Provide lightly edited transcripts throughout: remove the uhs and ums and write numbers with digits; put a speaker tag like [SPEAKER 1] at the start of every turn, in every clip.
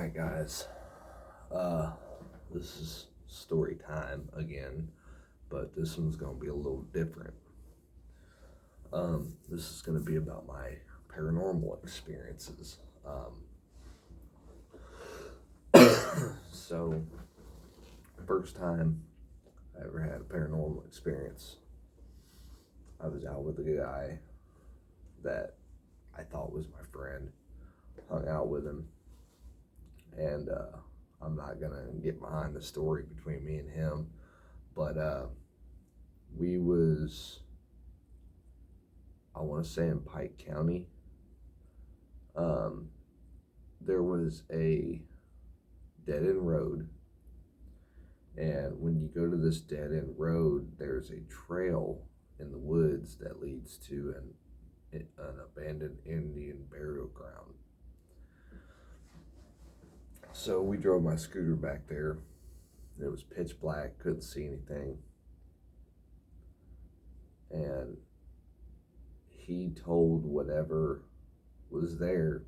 [SPEAKER 1] Alright, guys. This is story time again, but this one's gonna be a little different. This is gonna be about my paranormal experiences. So, first time I ever had a paranormal experience, I was out with a guy that I thought was my friend, hung out with him, and I'm not gonna get behind the story between me and him, but we was, I want to say, in Pike County. There was a dead end road, and when you go to this dead end road, there's a trail in the woods that leads to an abandoned Indian burial ground. So we drove my scooter back there. It was pitch black, couldn't see anything. And he told whatever was there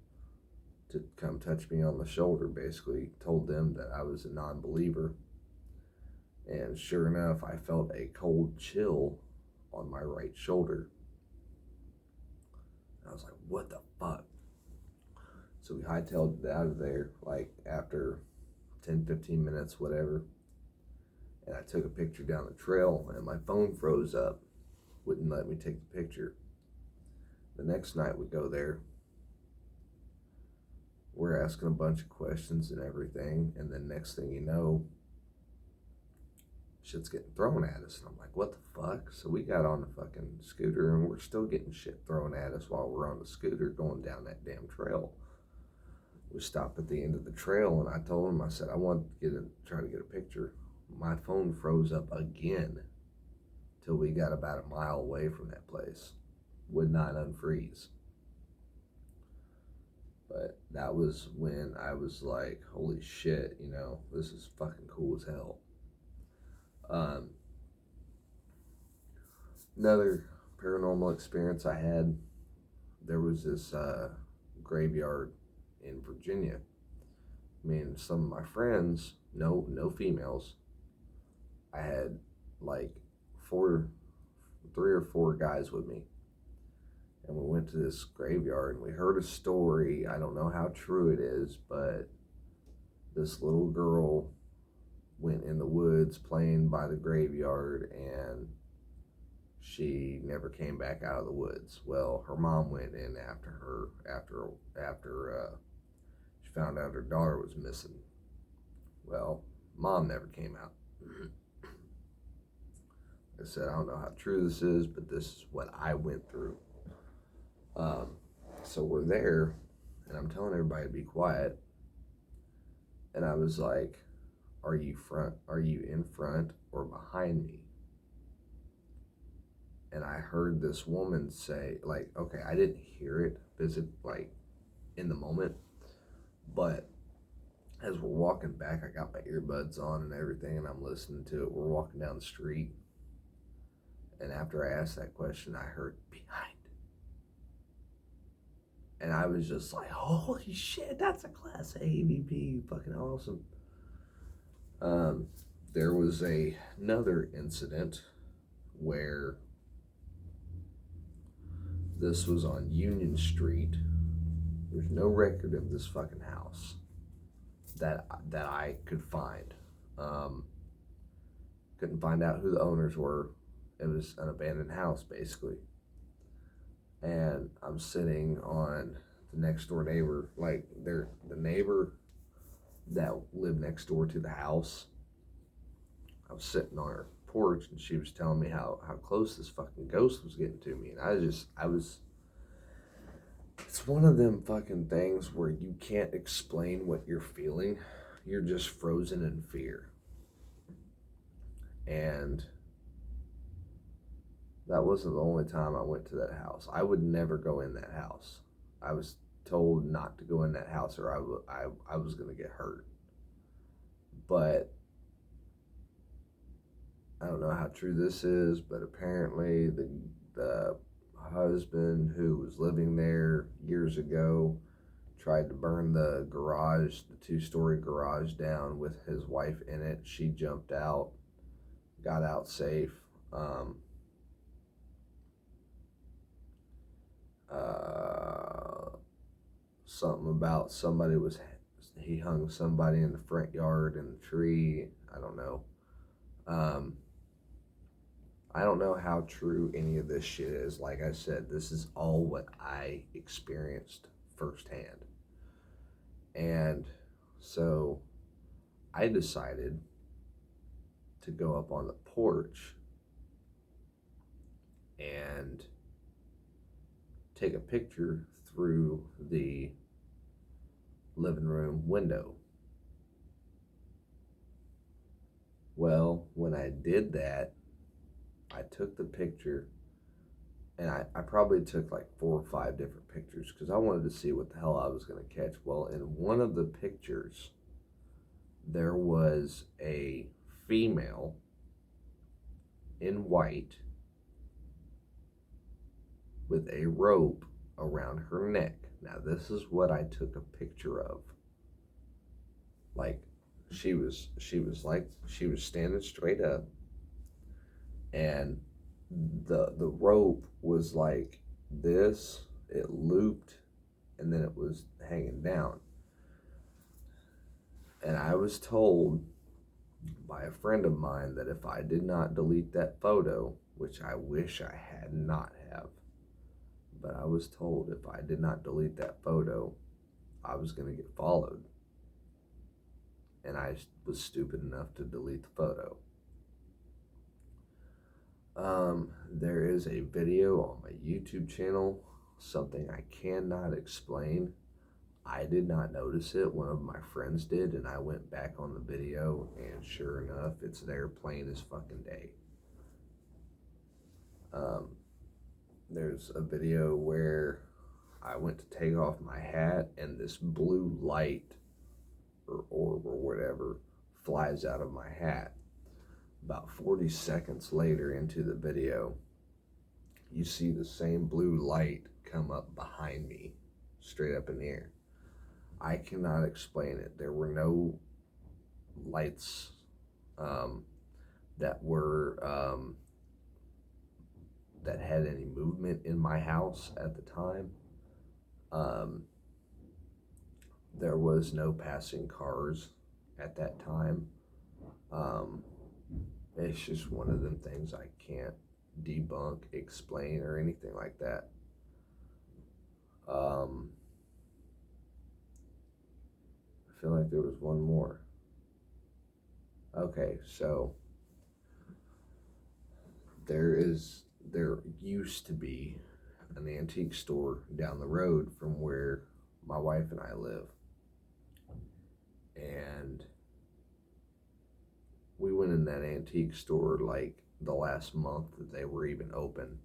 [SPEAKER 1] to come touch me on the shoulder, basically. Told them that I was a non-believer. And sure enough, I felt a cold chill on my right shoulder. I was like, what the fuck? So we hightailed it out of there, like after 10-15 minutes, whatever. And I took a picture down the trail, and my phone froze up. Wouldn't let me take the picture. The next night we go there. We're asking a bunch of questions and everything, and then next thing you know, shit's getting thrown at us. And I'm like, what the fuck? So we got on the fucking scooter, and we're still getting shit thrown at us while we're on the scooter going down that damn trail. We stopped at the end of the trail, and I told him, I said, I want to try to get a picture. My phone froze up again till we got about a mile away from that place. Would not unfreeze. But that was when I was like, holy shit, this is fucking cool as hell. Another paranormal experience I had, there was this graveyard in Virginia. Me and some of my friends, no females. I had like 3 or 4 guys with me. And we went to this graveyard and we heard a story. I don't know how true it is, but this little girl went in the woods playing by the graveyard, and she never came back out of the woods. Well, her mom went in after her after she found out her daughter was missing. Well, mom never came out. I said, I don't know how true this is, but this is what I went through. So we're there, and I'm telling everybody to be quiet. And I was like, are you in front or behind me? And I heard this woman say, like, okay, I didn't hear it like in the moment, but as we're walking back, I got my earbuds on and everything, and I'm listening to it. We're walking down the street, and after I asked that question, I heard behind. And I was just like, holy shit, that's a Class A EVP, fucking awesome. There was another incident where this was on Union Street. There's no record of this fucking house that I could find. Couldn't find out who the owners were. It was an abandoned house, basically. And I'm sitting on the next door neighbor, like the neighbor that lived next door to the house. I was sitting on her porch, and she was telling me how close this fucking ghost was getting to me. And it's one of them fucking things where you can't explain what you're feeling. You're just frozen in fear. And that wasn't the only time I went to that house. I would never go in that house. I was told not to go in that house, or I was going to get hurt. But I don't know how true this is, but apparently the husband who was living there years ago tried to burn the garage, the 2-story garage down with his wife in it. She jumped out, got out safe. Uh, Something about he hung somebody in the front yard in the tree. I don't know. Um, I don't know how true any of this shit is. Like I said, this is all what I experienced firsthand. And so I decided to go up on the porch and take a picture through the living room window. Well, when I did that, I took the picture, and I probably took like 4 or 5 different pictures because I wanted to see what the hell I was going to catch. Well, in one of the pictures, there was a female in white with a rope around her neck. Now, this is what I took a picture of. Like, she was standing straight up, and the rope was like this. It looped, and then it was hanging down. And I was told by a friend of mine that if I did not delete that photo, which I wish I had not have, but I was told if I did not delete that photo, I was going to get followed. And I was stupid enough to delete the photo. There is a video on my YouTube channel, something I cannot explain. I did not notice it. One of my friends did, and I went back on the video, and sure enough, it's there plain as fucking day. There's a video where I went to take off my hat, and this blue light or orb or whatever flies out of my hat. About 40 seconds later into the video, you see the same blue light come up behind me, straight up in the air. I cannot explain it. There were no lights that were that had any movement in my house at the time. There was no passing cars at that time. It's just one of them things I can't debunk, explain, or anything like that. I feel like there was one more. Okay, so there used to be an antique store down the road from where my wife and I live. And we went in that antique store like the last month that they were even open.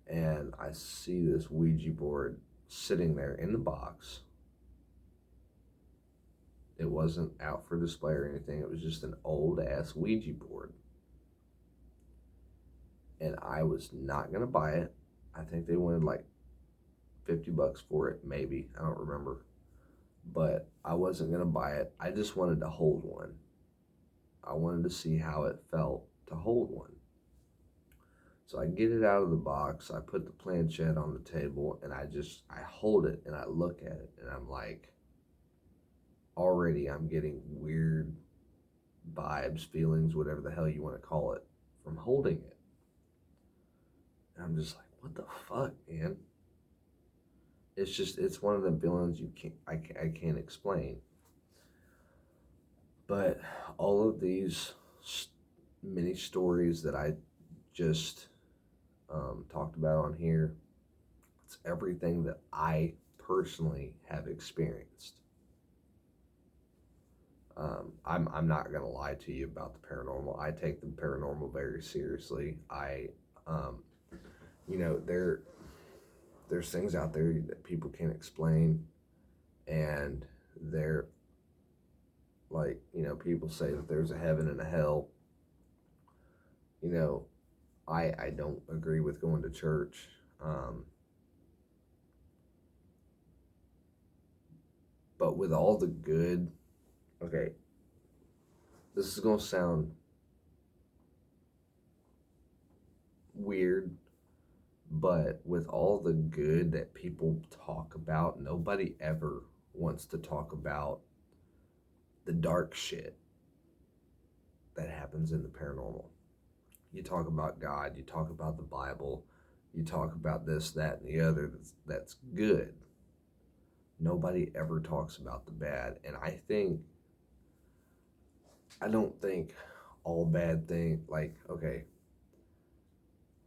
[SPEAKER 1] And I see this Ouija board sitting there in the box. It wasn't out for display or anything. It was just an old ass Ouija board. And I was not going to buy it. I think they wanted like $50 for it, maybe. I don't remember. But I wasn't going to buy it. I just wanted to hold one. I wanted to see how it felt to hold one. So I get it out of the box. I put the planchette on the table, and I hold it and I look at it, and I'm like, already I'm getting weird vibes, feelings, whatever the hell you want to call it, from holding it. And I'm just like, what the fuck, man? It's one of the feelings I can't explain. But all of these mini stories that I just talked about on here, it's everything that I personally have experienced. I'm not gonna lie to you about the paranormal. I take the paranormal very seriously. There's things out there that people can't explain, and they're like, people say that there's a heaven and a hell. I don't agree with going to church. But with all the good, okay, this is going to sound weird, but with all the good that people talk about, nobody ever wants to talk about the dark shit that happens in the paranormal. You talk about God, you talk about the Bible, you talk about this, that, and the other that's good. Nobody ever talks about the bad. And I don't think all bad things, like, okay,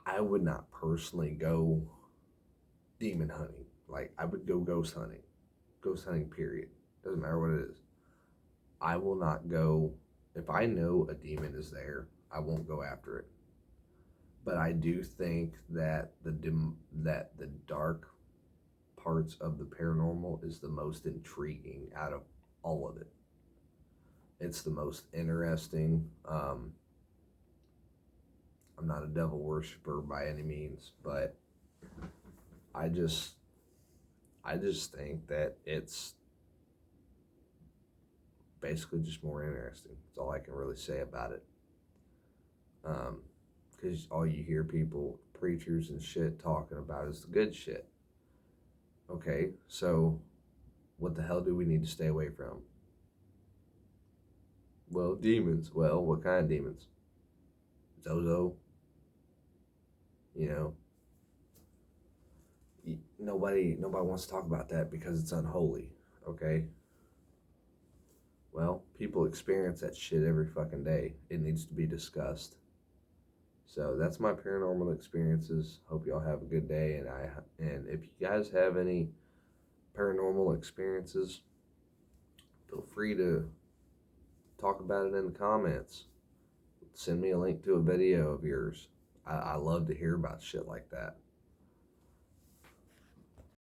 [SPEAKER 1] I would not personally go demon hunting. Like, I would go ghost hunting. Ghost hunting, period. Doesn't matter what it is. I will not go, if I know a demon is there, I won't go after it. But I do think that the dark parts of the paranormal is the most intriguing out of all of it. It's the most interesting. I'm not a devil worshiper by any means, but I just I just think that it's basically just more interesting. That's all I can really say about it. Because all you hear people, preachers and shit, talking about is the good shit. Okay, so what the hell do we need to stay away from? Well, demons. Well, what kind of demons? Zozo. You know, nobody wants to talk about that because it's unholy. Okay. Well, people experience that shit every fucking day. It needs to be discussed. So that's my paranormal experiences. Hope y'all have a good day, and if you guys have any paranormal experiences, feel free to talk about it in the comments. Send me a link to a video of yours. I love to hear about shit like that.